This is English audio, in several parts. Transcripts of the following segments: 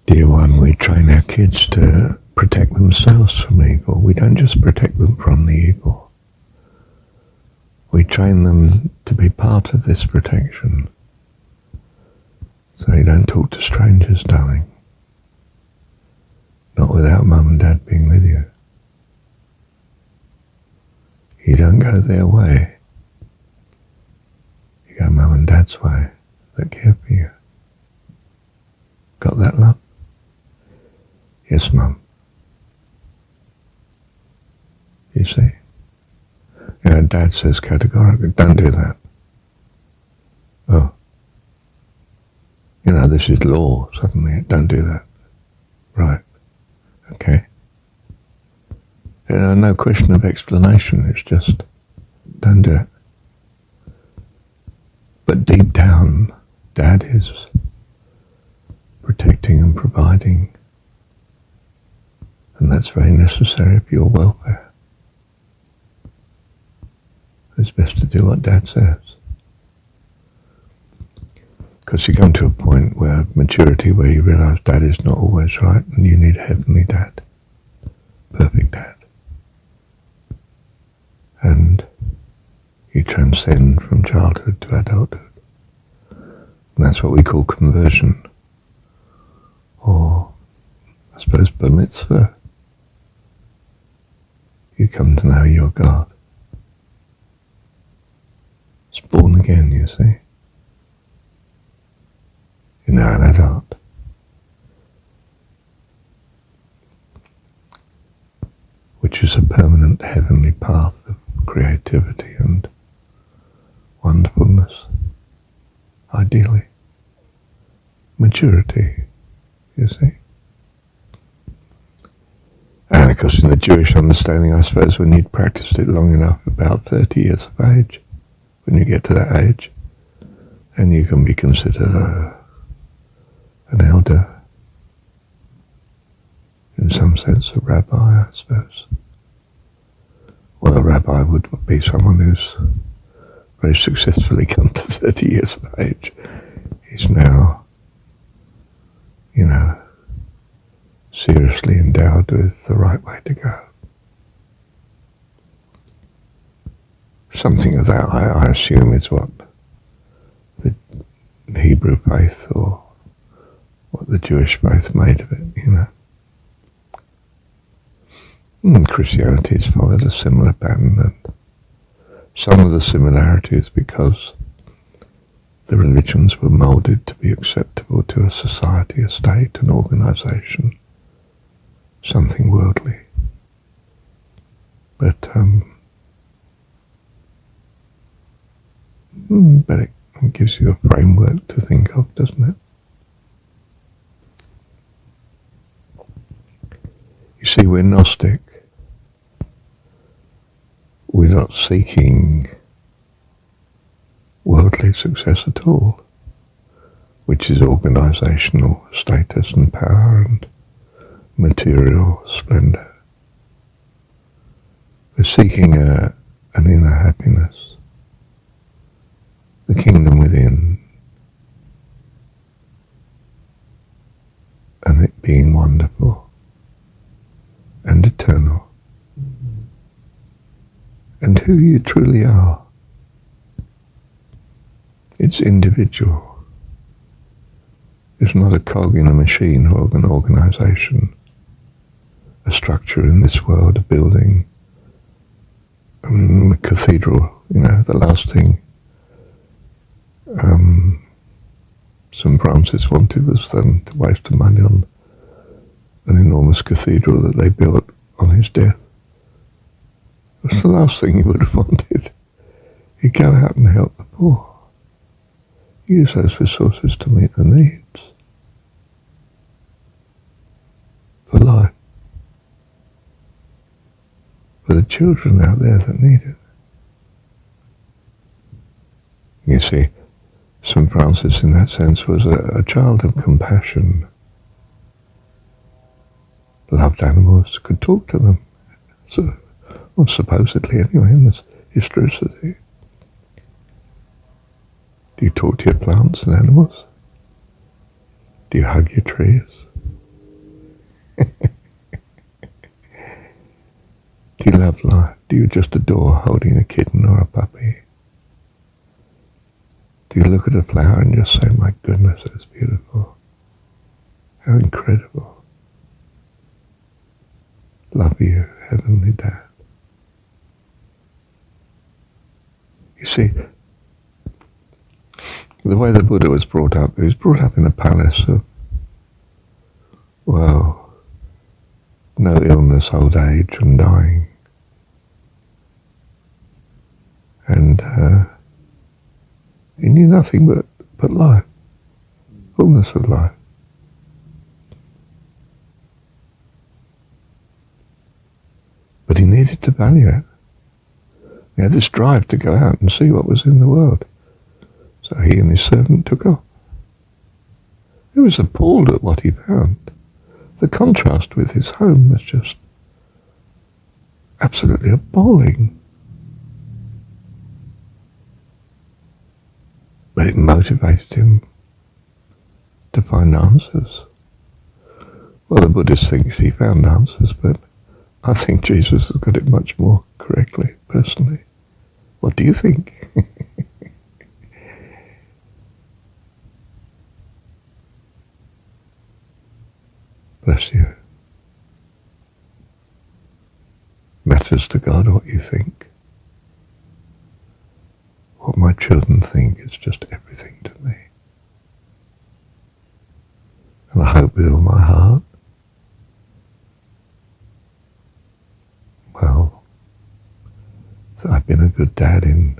Dear one, we train our kids to protect themselves from evil. We don't just protect them from the evil. We train them to be part of this protection. So you don't talk to strangers, darling. Not without mum and dad being with you. You don't go their way. You go mum and dad's way. They care for you. Got that, love? Yes, mum. You see? Yeah, dad says categorically, don't do that. Oh. You know, this is law, suddenly, don't do that. Right. Okay. No question of explanation, it's just, don't do it. But deep down, dad is protecting and providing, and that's very necessary for your welfare. It's best to do what dad says. Because you come to a point where maturity, where you realise dad is not always right, and you need a heavenly dad, perfect dad. And you transcend from childhood to adulthood. And that's what we call conversion. Or, I suppose, bar mitzvah. You come to know your God. It's born again, you see. You're now an adult. Which is a permanent heavenly path of creativity and wonderfulness, ideally. Maturity, you see. And of course in the Jewish understanding, I suppose, when you'd practiced it long enough, about 30 years of age, when you get to that age, then you can be considered an elder, in some sense a rabbi, I suppose. Well, a rabbi would be someone who's very successfully come to 30 years of age. He's now, seriously endowed with the right way to go. Something of that, I assume, is what the Hebrew faith or what the Jewish faith made of it, And Christianity has followed a similar pattern, and some of the similarities because the religions were moulded to be acceptable to a society, a state, an organisation, something worldly. But it gives you a framework to think of, doesn't it? You see, we're Gnostic. We're not seeking worldly success at all, which is organisational status and power and material splendour. We're seeking an inner happiness, the kingdom within, and it being wonderful and eternal, and who you truly are. It's individual. It's not a cog in a machine or an organisation, a structure in this world, a building, a cathedral. The last thing St. Francis wanted was then to waste money on an enormous cathedral that they built on his death. That's the last thing he would have wanted. He'd go out and help the poor. Use those resources to meet the needs for life, for the children out there that need it. You see, St. Francis in that sense was a child of compassion, loved animals, could talk to them. Well, supposedly anyway, in this historicity. Do you talk to your plants and animals? Do you hug your trees? Do you love life? Do you just adore holding a kitten or a puppy? Do you look at a flower and just say, my goodness, it's beautiful. How incredible. Love you, Heavenly Dad. You see, the way the Buddha was brought up, he was brought up in a palace of, well, no illness, old age and dying. And he knew nothing but life, fullness of life. But he needed to value it. He had this drive to go out and see what was in the world. So he and his servant took off. He was appalled at what he found. The contrast with his home was just absolutely appalling. But it motivated him to find answers. Well, the Buddhist thinks he found answers, but I think Jesus has got it much more correctly, personally. What do you think? Bless you. Matters to God what you think. What my children think is just everything to me. And I hope with all my heart, well, that I've been a good dad in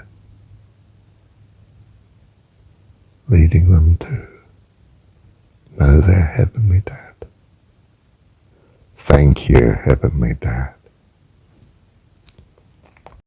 leading them to know their Heavenly Dad. Thank you, Heavenly Dad.